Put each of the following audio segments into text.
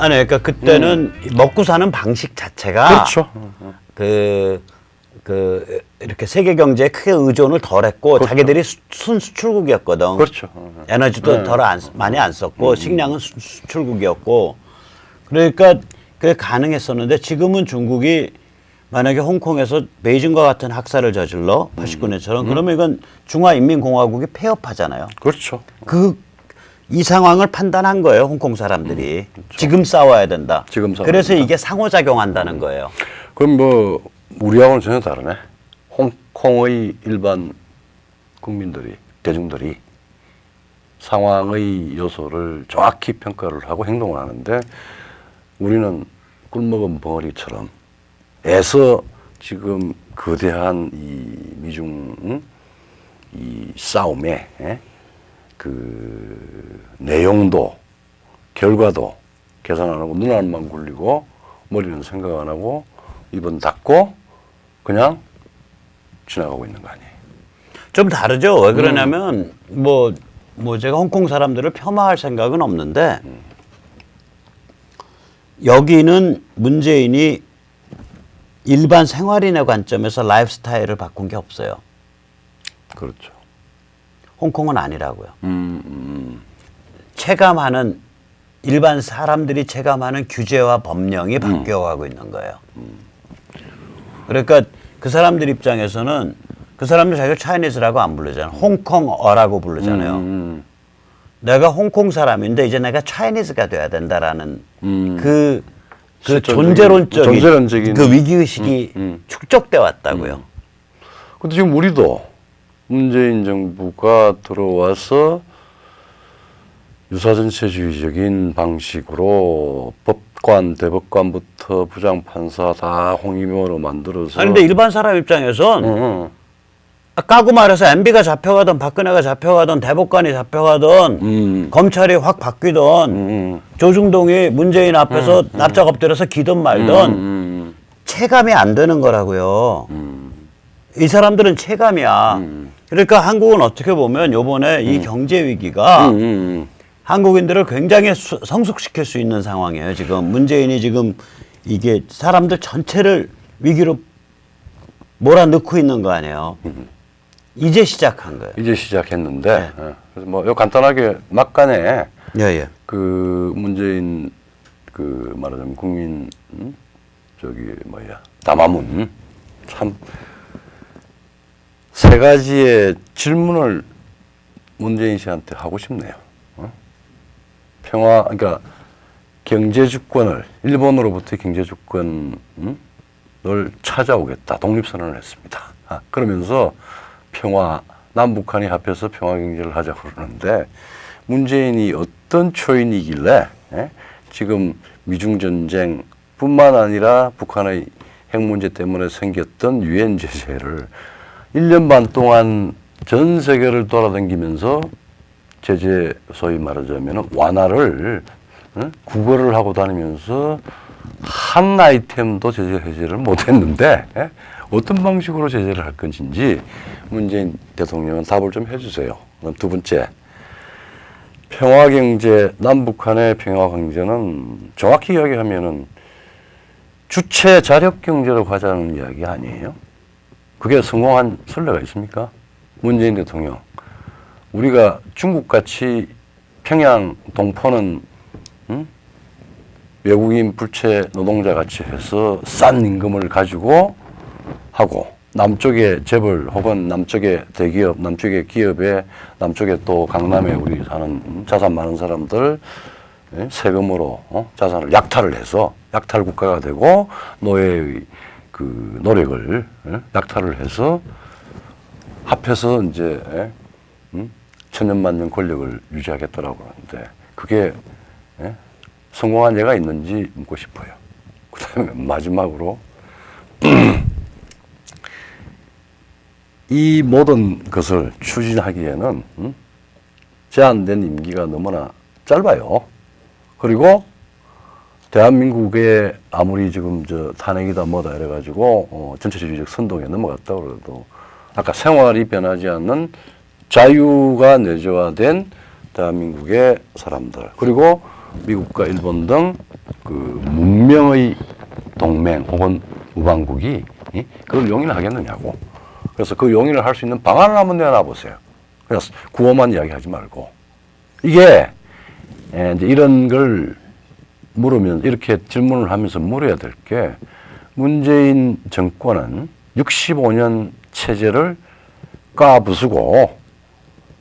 아니 그러니까 그때는 먹고 사는 방식 자체가 그렇죠. 이렇게 세계 경제에 크게 의존을 덜했고 그렇죠. 자기들이 순수출국이었거든. 그렇죠. 에너지도 많이 안 썼고 식량은 수출국이었고 그러니까 그게 가능했었는데 지금은 중국이 만약에 홍콩에서 베이징과 같은 학살을 저질러 89년처럼 그러면 이건 중화인민공화국이 폐업하잖아요. 그렇죠. 이 상황을 판단한 거예요, 홍콩 사람들이. 그렇죠. 지금 싸워야 된다. 지금 싸워야 그래서 된다. 이게 상호작용한다는 거예요. 그럼 뭐 우리하고는 전혀 다르네. 홍콩의 일반 국민들이, 대중들이 상황의 요소를 정확히 평가를 하고 행동을 하는데 우리는 꿀먹은 벙어리처럼 애써 지금 거대한 이 미중 이 싸움에 그 내용도 결과도 계산 안 하고 눈 안만 굴리고 머리는 생각 안 하고 입은 닫고 그냥 지나가고 있는 거 아니에요? 좀 다르죠. 왜 그러냐면 뭐 제가 홍콩 사람들을 폄하할 생각은 없는데 여기는 문재인이 일반 생활인의 관점에서 라이프 스타일을 바꾼 게 없어요. 그렇죠. 홍콩은 아니라고요. 체감하는 일반 사람들이 체감하는 규제와 법령이 바뀌어가고 있는 거예요. 그러니까 그 사람들 입장에서는 그 사람들 자기가 차이니즈라고 안 부르잖아요. 홍콩어라고 부르잖아요. 내가 홍콩 사람인데 이제 내가 차이니즈가 돼야 된다라는 그 존재론적인 그 위기의식이 축적돼 왔다고요. 근데 지금 우리도 문재인 정부가 들어와서 유사전체주의적인 방식으로 법관, 대법관부터 부장판사 다 홍위병으로 만들어서. 아니, 근데 일반 사람 입장에선 까고 말해서 MB가 잡혀가든 박근혜가 잡혀가든 대법관이 잡혀가든 검찰이 확 바뀌든 조중동이 문재인 앞에서 납작 엎드려서 기든 말든 체감이 안 되는 거라고요. 이 사람들은 체감이야. 그러니까 한국은 어떻게 보면 요번에 이 경제 위기가 한국인들을 굉장히 성숙시킬 수 있는 상황이에요. 지금 문재인이 지금 이게 사람들 전체를 위기로 몰아넣고 있는 거 아니에요. 이제 시작한 거예요. 이제 시작했는데 그래서 뭐 요 간단하게 막간에 예. 그 문재인 그 말하자면 국민 저기 뭐야 담화문 참 세 가지의 질문을 문재인 씨한테 하고 싶네요. 평화 그러니까 경제 주권을 일본으로부터 경제 주권을 찾아오겠다 독립선언을 했습니다. 그러면서 평화 남북한이 합해서 평화 경제를 하자고 그러는데 문재인이 어떤 초인이길래 지금 미중 전쟁뿐만 아니라 북한의 핵 문제 때문에 생겼던 유엔 제재를 1년 반 동안 전 세계를 돌아다니면서 제재 소위 말하자면 완화를 구걸을 하고 다니면서 한 아이템도 제재 해제를 못했는데 어떤 방식으로 제재를 할 건지 문재인 대통령은 답을 좀 해주세요. 그럼 두 번째, 평화경제, 남북한의 평화경제는 정확히 이야기하면은 주체 자력경제로 가자는 이야기 아니에요? 그게 성공한 선례가 있습니까? 문재인 대통령. 우리가 중국같이 평양 동포는 외국인 불체 노동자 같이 해서 싼 임금을 가지고 하고 남쪽에 재벌 혹은 남쪽에 대기업, 남쪽에 기업에 남쪽에 또 강남에 우리 사는 자산 많은 사람들 세금으로 자산을 약탈을 해서 약탈 국가가 되고 노예의 그 노력을 약탈을 해서 합해서 이제 천년만년 권력을 유지하겠다라고 하는데 그게 성공한 예가 있는지 묻고 싶어요. 그다음에 마지막으로 이 모든 것을 추진하기에는 제한된 임기가 너무나 짧아요. 그리고 대한민국에 아무리 지금 탄핵이다 뭐다 이래가지고 전체주의적 선동에 넘어갔다 그래도 아까 생활이 변하지 않는 자유가 내재화된 대한민국의 사람들 그리고 미국과 일본 등 그 문명의 동맹 혹은 우방국이 그걸 용인하겠느냐고. 그래서 그 용인을 할 수 있는 방안을 한번 내놔 보세요. 그래서 구호만 이야기하지 말고 이게 이제 이런 걸 물으면 이렇게 질문을 하면서 물어야 될 게 문재인 정권은 65년 체제를 까부수고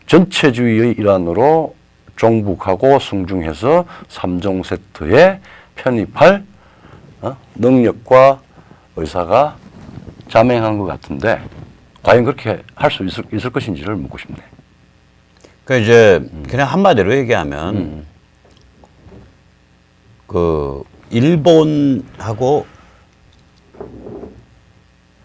전체주의의 일환으로 종북하고 승중해서 3종 세트에 편입할 능력과 의사가 자맹한 것 같은데 과연 그렇게 할 수 있을 것인지를 묻고 싶네. 그 이제 그냥 한마디로 얘기하면 그 일본하고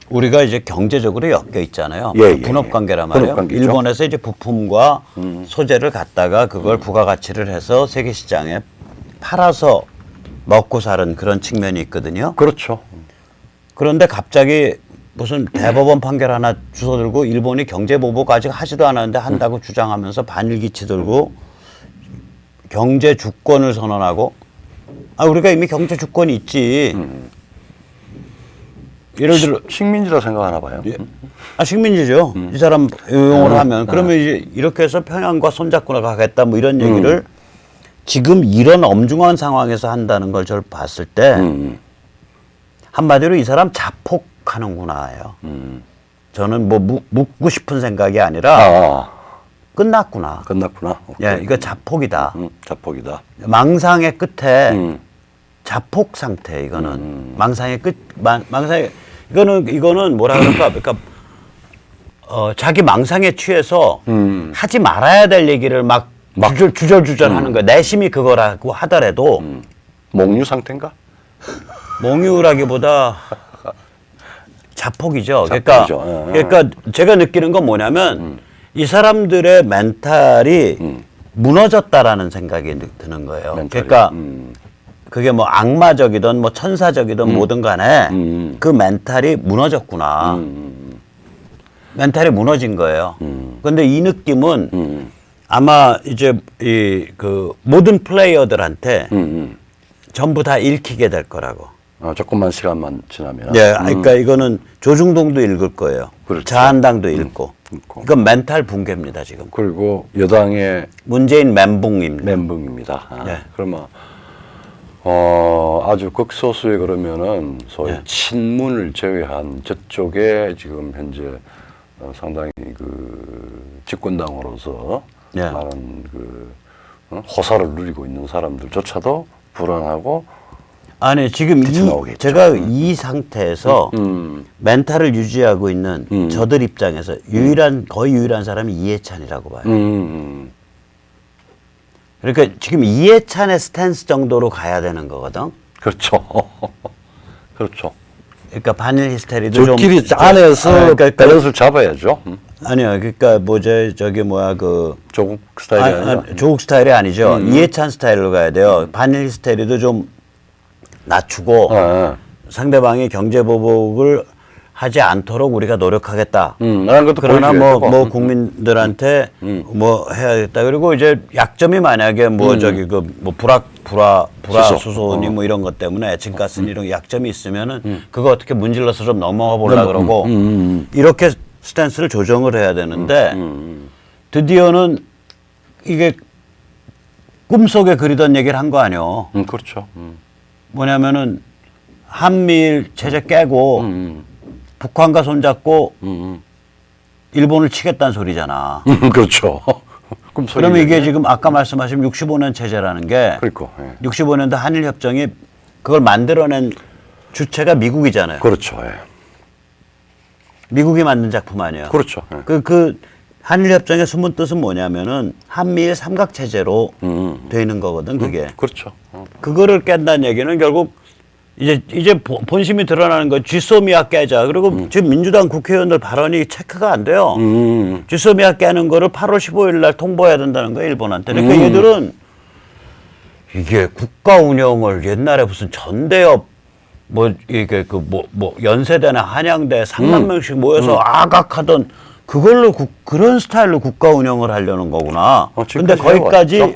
우리가 이제 경제적으로 엮여 있잖아요. 예, 분업 관계란 말이에요. 분업관계죠. 일본에서 이제 부품과 소재를 갖다가 그걸 부가가치를 해서 세계 시장에 팔아서 먹고 사는 그런 측면이 있거든요. 그렇죠. 그런데 갑자기 무슨 대법원 판결 하나 주워들고 일본이 경제보복 아직 하지도 않았는데 한다고 주장하면서 반일기치 들고 경제 주권을 선언하고 우리가 이미 경제 주권이 있지. 예를 들어 식민지라 생각하나 봐요. 식민지죠. 이 사람 용어로 하면 그러면 이제 이렇게 해서 평양과 손잡고 나가겠다 뭐 이런 얘기를 지금 이런 엄중한 상황에서 한다는 걸 저를 봤을 때 한마디로 이 사람 자폭하는구나요. 저는 뭐 묻고 싶은 생각이 아니라 끝났구나. 끝났구나. 예, 이거 자폭이다. 자폭이다. 망상의 끝에 자폭 상태 이거는 망상의 끝 망상의 이거는 뭐라 그럴까? 그러니까 자기 망상에 취해서 하지 말아야 될 얘기를 막 주절주절 하는 거야. 내심이 그거라고 하더라도 몽유 상태인가? 몽유라기보다 자폭이죠. 자폭이죠. 그러니까 제가 느끼는 건 뭐냐면 이 사람들의 멘탈이 무너졌다라는 생각이 드는 거예요. 멘탈이. 그러니까 그게 뭐 악마적이든 뭐 천사적이든 뭐든 간에 그 멘탈이 무너졌구나. 멘탈이 무너진 거예요. 근데 이 느낌은 아마 이제 이 그 모든 플레이어들한테 전부 다 읽히게 될 거라고. 조금만 시간만 지나면. 네, 그러니까 이거는 조중동도 읽을 거예요. 그렇죠. 자한당도 읽고. 이건 멘탈 붕괴입니다 지금. 그리고 여당의 문재인 멘붕입니다. 멘붕입니다. 네. 그러면 아주 극소수의 그러면은 소위 친문을 제외한 저쪽에 지금 현재 상당히 그 집권당으로서 많은 그 호사를 누리고 있는 사람들조차도 불안하고 아니 지금 제가 이 상태에서 멘탈을 유지하고 있는 저들 입장에서 거의 유일한 사람이 이해찬이라고 봐요. 그러니까 지금 이해찬의 스탠스 정도로 가야 되는 거거든. 그렇죠. 그렇죠. 그러니까 반일 히스테리도 저끼리 안에서 밸런스를 잡아야죠. 아니요, 그러니까 저기 뭐야 그 조국 스타일이 아니라 조국 스타일이 아니죠. 이해찬 스타일로 가야 돼요. 반일 히스테리도 좀 낮추고 상대방이 경제 보복을 하지 않도록 우리가 노력하겠다. 그러나 뭐 국민들한테 뭐 해야겠다. 그리고 이제 약점이 만약에 뭐 저기 그 뭐 불화수소니 뭐 이런 것 때문에 에칭가스니 이런 약점이 있으면은 그거 어떻게 문질러서 좀 넘어가 보려 그러고 이렇게 스탠스를 조정을 해야 되는데 드디어는 이게 꿈속에 그리던 얘기를 한 거 아니에요. 그렇죠. 뭐냐면은 한미일 체제 깨고 북한과 손잡고 일본을 치겠다는 소리잖아. 그렇죠. 그러면 이게 지금 아까 말씀하신 65년 체제라는 게 그렇고 65년도 한일협정이 그걸 만들어낸 주체가 미국이잖아요. 그렇죠. 미국이 만든 작품 아니에요. 그렇죠. 그 한일협정의 숨은 뜻은 뭐냐면은 한미일 삼각체제로 돼 있는 거거든 그게. 그렇죠. 그거를 깬다는 얘기는 결국 이제 본심이 드러나는 거 쥐소미아 깨자. 그리고 지금 민주당 국회의원들 발언이 체크가 안 돼요. 쥐소미아 깨는 거를 8월 15일 날 통보해야 된다는 거예요, 일본한테. 그러니까 얘들은 이게 국가 운영을 옛날에 무슨 전대협 이게 뭐 연세대나 한양대 3만 명씩 모여서 아각하던 그걸로 그런 스타일로 국가 운영을 하려는 거구나. 근데 거기까지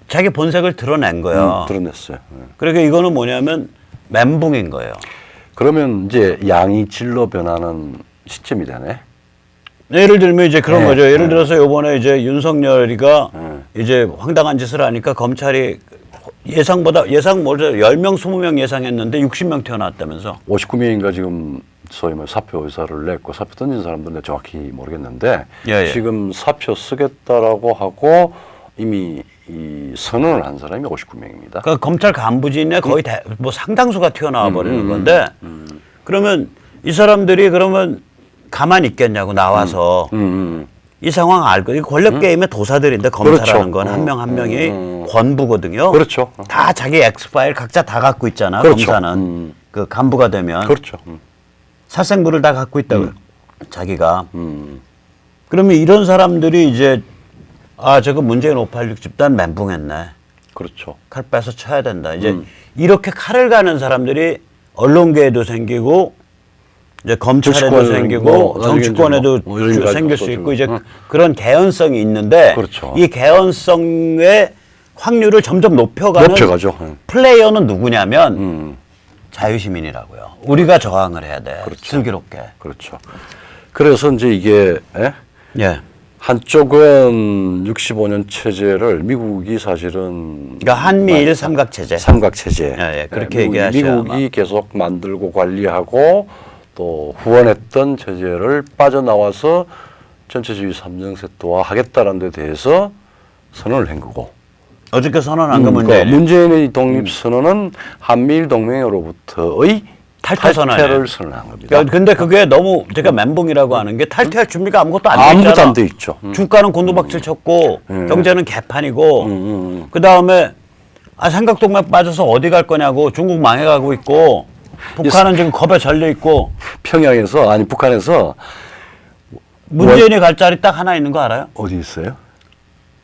자기 본색을 드러낸 거예요. 드러냈어요. 그러니까 이거는 뭐냐면 멘붕인 거예요. 그러면 이제 양이 질로 변하는 시점이 되네. 예를 들면 이제 그런 네, 거죠. 예를 네. 들어서 요번에 이제 윤석열이가 이제 황당한 짓을 하니까 검찰이 예상 먼저 10명, 20명 예상했는데 60명 튀어나왔다면서. 59명인가 지금 소위 말 사표 의사를 냈고 사표 던진 사람들은 정확히 모르겠는데 예. 지금 사표 쓰겠다라고 하고 이미 이 선언을 한 사람이 59명입니다. 그러니까 검찰 간부진에 거의 뭐 상당수가 튀어나와 버리는 건데 그러면 이 사람들이 그러면 가만히 있겠냐고 나와서 이 상황 알고 이 권력 게임의 도사들인데 검사라는 그렇죠. 건 한 명 한 명이 권부거든요. 그렇죠. 다 자기 엑스파일 각자 다 갖고 있잖아. 그렇죠. 검사는 그 간부가 되면 그렇죠. 사생부를 다 갖고 있다고 자기가. 그러면 이런 사람들이 이제 아 저거 문재인 586 집단 멘붕했네. 그렇죠. 칼 빼서 쳐야 된다. 이제 이렇게 칼을 가는 사람들이 언론계에도 생기고 이제 검찰에도 정치권은 생기고 뭐 정치권에도 뭐 이런 거 생길 수 가지고 있고 이제 응. 그런 개연성이 있는데 그렇죠. 이 개연성의 확률을 점점 높여가는 높여가죠. 응. 플레이어는 누구냐면 자유시민이라고요. 우리가 저항을 해야 돼. 그렇죠. 슬기롭게. 그렇죠. 그래서 이제 이게 예. 한쪽은 65년 체제를 미국이 사실은 그러니까 한미일 삼각체제. 삼각체제. 예, 그렇게 얘기하셔야 미국이 아마. 계속 만들고 관리하고 또 후원했던 체제를 빠져나와서 전체주의 삼정세토화 하겠다는 데 대해서 선언을 한 거고. 어저께 선언한 거 그러니까 문제는 문재인의 독립선언은 한미일 동맹으로부터의 탈퇴를 선언한 겁니다. 근데 그게 너무 제가 멘붕이라고 하는 게 탈퇴할 준비가 아무것도 안 돼 아무것도 있잖아. 안 돼 있죠. 주가는 곤두박질 쳤고 경제는 개판이고 그다음에 삼각동맹 빠져서 어디 갈 거냐고 중국 망해가고 있고 북한은 지금 겁에 절려 있고 평양에서 아니 북한에서 문재인이 갈 자리 딱 하나 있는 거 알아요? 어디 있어요?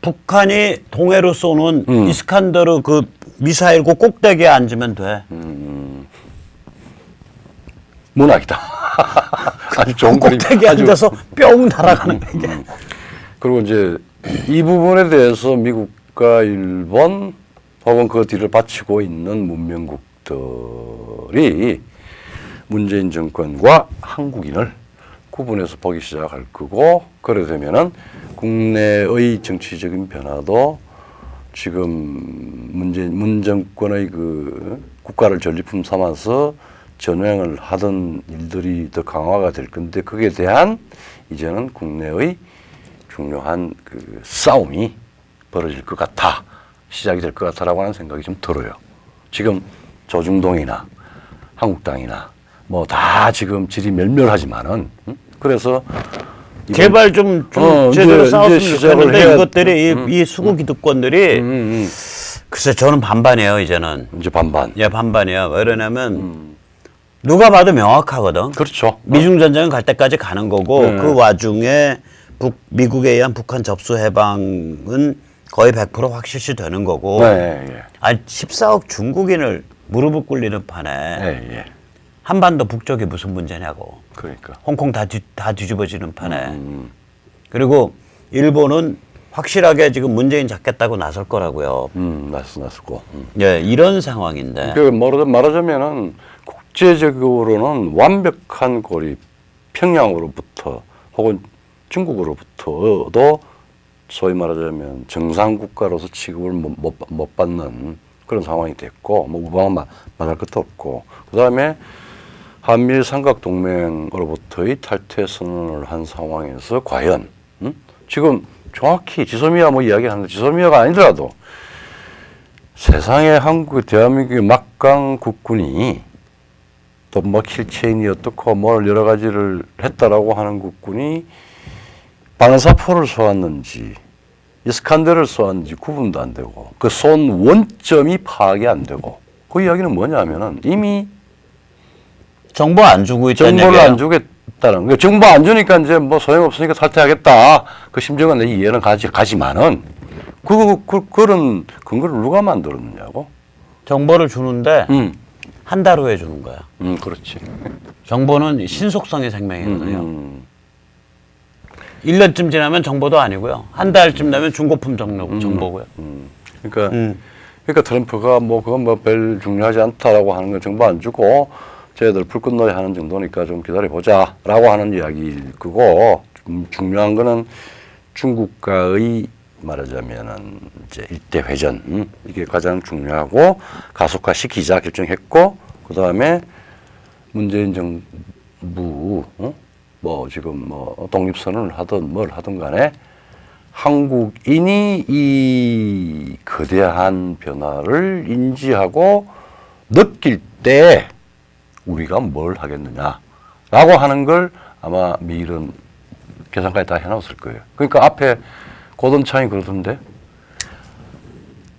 북한이 동해로 쏘는 이스칸더르 그 미사일 그 꼭대기에 앉으면 돼. 문학이다. 아주 좋은 그림. 꼭대기에 앉아서 뿅 날아가는 게. 그리고 이제 이 부분에 대해서 미국과 일본 혹은 그 뒤를 바치고 있는 문명국들이 문재인 정권과 한국인을 구분해서 보기 시작할 거고 그래 되면은 국내의 정치적인 변화도 지금 문 정권의 그 국가를 전리품 삼아서 전횡을 하던 일들이 더 강화가 될 건데 거기에 대한 이제는 국내의 중요한 그 싸움이 벌어질 것 같아 시작이 될 것 같다라고 하는 생각이 좀 들어요. 지금 조중동이나 한국당이나 뭐 다 지금 질이 멸멸하지만은 그래서 제발 좀 제대로 싸웠으면 좋겠는데 해야, 이것들이 이 수구 기득권들이 글쎄 저는 반반이에요 이제는. 이제 반반. 예 반반이야. 왜 그러냐면 누가 봐도 명확하거든. 그렇죠. 미중전쟁은 갈 때까지 가는 거고 그 와중에 미국에 의한 북한 접수 해방은 거의 100% 확실시 되는 거고. 네, 예. 아니 14억 중국인을 무릎을 꿇리는 판에 예, 예. 한반도 북쪽이 무슨 문제냐고. 그러니까. 홍콩 다 뒤집어지는 판에. 그리고 일본은 확실하게 지금 문재인 잡겠다고 나설 거라고요. 났고. 예, 이런 상황인데. 그 말하자면은 국제적으로는 완벽한 고립, 평양으로부터 혹은 중국으로부터도 소위 말하자면 정상 국가로서 취급을 못 받는 그런 상황이 됐고, 뭐 우방은 말할 것도 없고, 그 다음에 한미일 삼각동맹으로부터의 탈퇴 선언을 한 상황에서 과연 지금 정확히 지소미아 뭐 이야기하는데 지소미아가 아니더라도 세상에 한국 대한민국의 막강 국군이 또 뭐 킬체인이 어떻고 뭘 여러 가지를 했다라고 하는 국군이 방사포를 쏘았는지 이스칸데르를 쏘았는지 구분도 안 되고 그 쏜 원점이 파악이 안 되고 그 이야기는 뭐냐면은 이미 정보 안 주고 있다는 정보를 얘기예요. 안 주겠다는 거. 정보 안 주니까 이제 뭐 소용없으니까 탈퇴하겠다. 그 심정은 내 이해는 가지만은 그런 근거를 누가 만들었느냐고. 정보를 주는데 한 달 후에 주는 거야. 그렇지. 정보는 신속성의 생명이거든요. 1년쯤 지나면 정보도 아니고요. 한 달쯤 되면 중고품 정보고요. 그러니까 트럼프가 뭐 그건 뭐 별 중요하지 않다라고 하는 건 정보 안 주고 쟤들 불꽃놀이 하는 정도니까 좀 기다려보자라고 하는 이야기일 거고, 중요한 거는 중국과의 말하자면은 이제 일대 회전, 이게 가장 중요하고 가속화시키자 결정했고, 그 다음에 문재인 정부 뭐 지금 뭐 독립선언을 하든 뭘 하든 간에 한국인이 이 거대한 변화를 인지하고 느낄 때 우리가 뭘 하겠느냐라고 하는 걸 아마 미일은 계산까지 다 해놨을 거예요. 그러니까 앞에 고동창이 그러던데,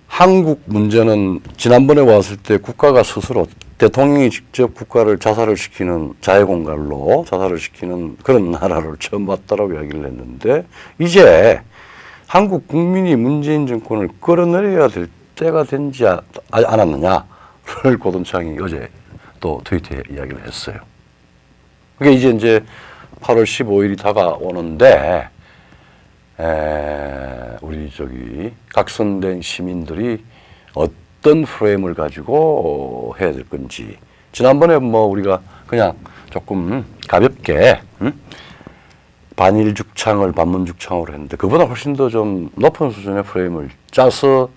한국 문제는 지난번에 왔을 때 국가가 스스로 대통령이 직접 국가를 자살을 시키는, 자해공갈로 자살을 시키는 그런 나라를 처음 봤다라고 이야기를 했는데, 이제 한국 국민이 문재인 정권을 끌어내려야 될 때가 된지 않았느냐를 고동창이 어제 또 트위터에 이야기를 했어요. 그게 이제 8월 15일이 다가오는데, 우리 각선된 시민들이 어떤 프레임을 가지고 해야 될 건지. 지난번에 뭐 우리가 그냥 조금 가볍게 반일죽창을 반문죽창으로 했는데, 그보다 훨씬 더 좀 높은 수준의 프레임을 짜서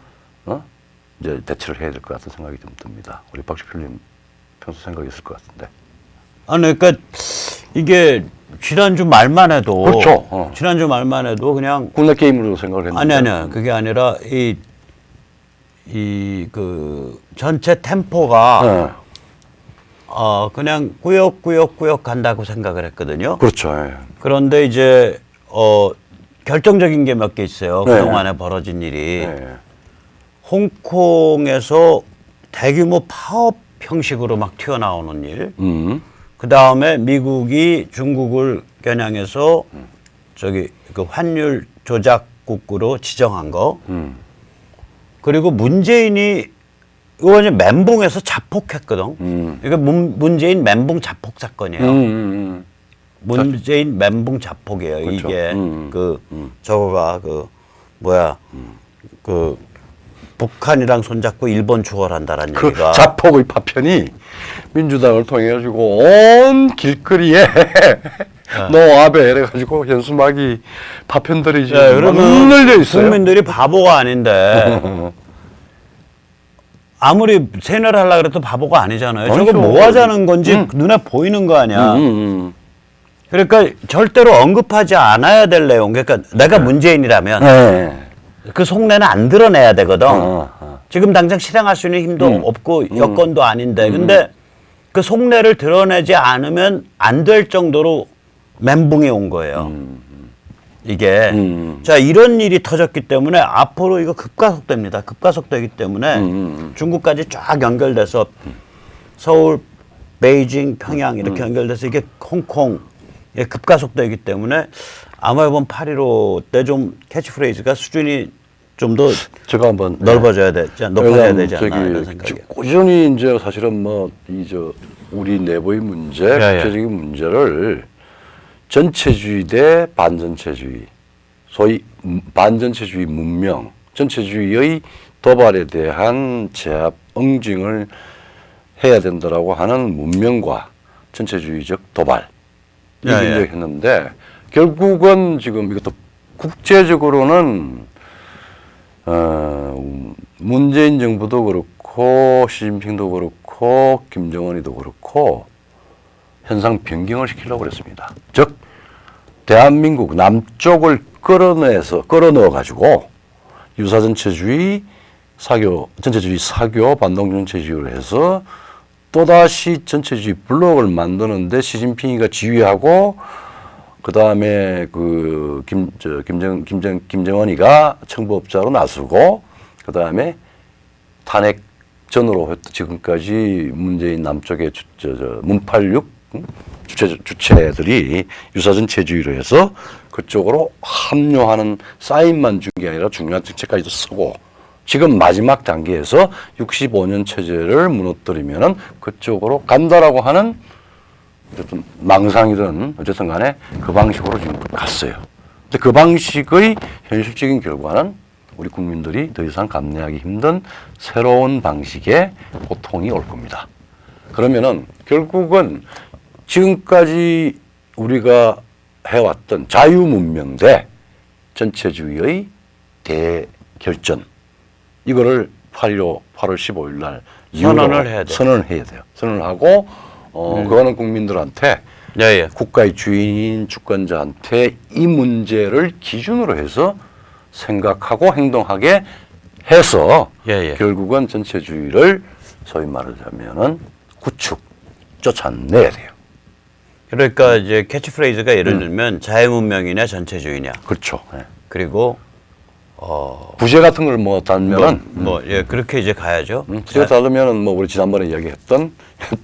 이제 대처를 해야 될 것 같은 생각이 좀 듭니다. 우리 박주필님 평소 생각이 있을 것 같은데. 아니, 그러니까 이게 지난주 말만 해도, 그렇죠. 지난주 말만 해도 그냥 국내 게임으로 생각을 했는데. 아니 그게 아니라 그 전체 템포가 그냥 꾸역꾸역 간다고 생각을 했거든요. 그렇죠. 예. 그런데 이제 결정적인 게 몇 개 있어요. 네. 그동안에 벌어진 일이. 네. 홍콩에서 대규모 파업 형식으로 막 튀어나오는 일. 그 다음에 미국이 중국을 겨냥해서 그 환율 조작국으로 지정한 거. 그리고 문재인이 이거 이제 멘붕에서 자폭했거든. 이게 문재인 멘붕 자폭 사건이에요. 문재인 멘붕 자폭이에요. 그렇죠. 이게 저거가 북한이랑 손잡고 일본 추월한다라는 그 얘기가. 자폭의 파편이 민주당을 통해 가지고 온 길거리에 노아베 이래가지고 현수막이 파편들이 지금 그러면 늘려 있어요. 국민들이 바보가 아닌데 아무리 세뇌를 하려고 그래도 바보가 아니잖아요. 아니죠. 저거 뭐 하자는 건지 눈에 보이는 거 아니야. 그러니까 절대로 언급하지 않아야 될 내용. 그러니까 내가 문재인이라면 그 속내는 안 드러내야 되거든. 지금 당장 실행할 수 있는 힘도 없고 여건도 아닌데. 근데 그 속내를 드러내지 않으면 안 될 정도로 멘붕이 온 거예요. 이게. 자, 이런 일이 터졌기 때문에 앞으로 이거 급가속됩니다. 급가속되기 때문에 중국까지 쫙 연결돼서 서울, 베이징, 평양 이렇게 연결돼서 이게 홍콩 급가속되기 때문에 아마 이번 8.15 때 좀 캐치프레이즈가 수준이 좀 더 제가 한번 넓어져야 되지, 높아져야 되지 않나 이런 생각이. 꾸준히 이제 사실은 뭐 우리 내부의 문제, 국제적인 문제를 전체주의 대 반전체주의, 소위 반전체주의 문명, 전체주의의 도발에 대한 제압, 응징을 해야 된다라고 하는 문명과 전체주의적 도발 이걸 했는데, 결국은 지금 이것도 국제적으로는 문재인 정부도 그렇고 시진핑도 그렇고 김정은이도 그렇고 현상 변경을 시키려고 그랬습니다. 즉 대한민국 남쪽을 끌어넣어 가지고 유사전체주의 전체주의 사교 반동전체주의로 해서 또다시 전체주의 블록을 만드는데 시진핑이가 지휘하고, 그 다음에 김정은이가 청부업자로 나서고, 그 다음에 탄핵전으로 지금까지 문재인 남쪽의 문팔육 주체들이 유사전체주의로 해서 그쪽으로 합류하는 사인만 준 게 아니라 중요한 정책까지도 쓰고, 지금 마지막 단계에서 65년 체제를 무너뜨리면은 그쪽으로 간다라고 하는 어쨌든 망상이든 어쨌든 간에 그 방식으로 지금 갔어요. 근데 그 방식의 현실적인 결과는 우리 국민들이 더 이상 감내하기 힘든 새로운 방식의 고통이 올 겁니다. 그러면은 결국은 지금까지 우리가 해왔던 자유문명 대 전체주의의 대결전, 이거를 8월 15일 날 선언을 해야 돼요. 선언을 해야 돼요. 선언을 하고 그거는 국민들한테 예, 예. 국가의 주인인 주권자한테 이 문제를 기준으로 해서 생각하고 행동하게 해서 예, 예. 결국은 전체주의를 소위 말하자면은 구축 쫓아내야 돼요. 그러니까 이제 캐치프레이즈가 예를 들면 자유문명이냐 전체주의냐. 그렇죠. 예. 그리고 부재 같은 걸 뭐 달면은 예, 그렇게 이제 가야죠. 부재 달으면은 뭐 우리 지난번에 이야기했던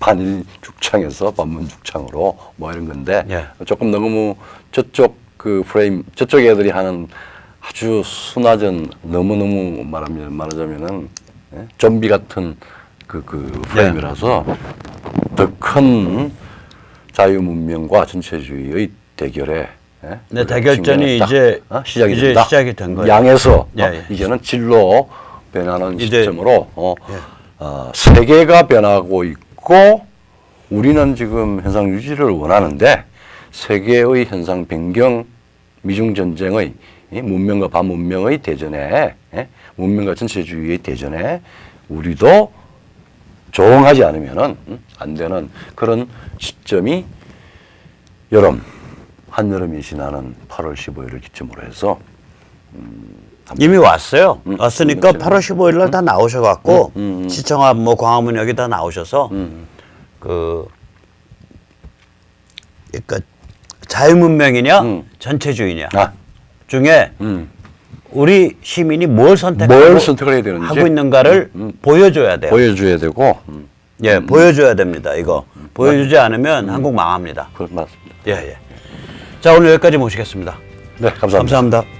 반일 죽창에서 반문 죽창으로 뭐 이런 건데 예. 조금 너무 저쪽 그 프레임, 저쪽 애들이 하는 아주 순화전 너무너무 말하자면은 예? 좀비 같은 그 프레임이라서 더 큰 자유문명과 전체주의의 대결에 예? 네, 대결전이 직면했다. 이제 시작이 이제 된다. 시작이 된 거예요. 양에서 예, 예. 이제는 질로 변하는 이제- 시점으로 세계가 변하고 있고 우리는 지금 현상 유지를 원하는데 세계의 현상 변경, 미중 전쟁의 이 문명과 반문명의 대전에 문명과 전체주의의 대전에 우리도 조응하지 않으면은 안 되는 그런 시점이 한여름이 지나는 8월 15일을 기점으로 해서 이미 왔어요. 왔으니까 8월 15일 날 다 나오셔갖고 시청 앞 뭐 광화문 여기 다 나오셔서 그러니까 자유문명이냐 전체주의냐 아, 중에 우리 시민이 뭘 선택하고 뭘 선택을 해야 되는지 하고 있는가를 보여줘야 돼요. 보여줘야 되고 예, 보여줘야 됩니다. 이거 보여주지 않으면 한국 망합니다. 그건 맞습니다. 예, 예. 자, 오늘 여기까지 모시겠습니다. 네, 감사합니다. 감사합니다.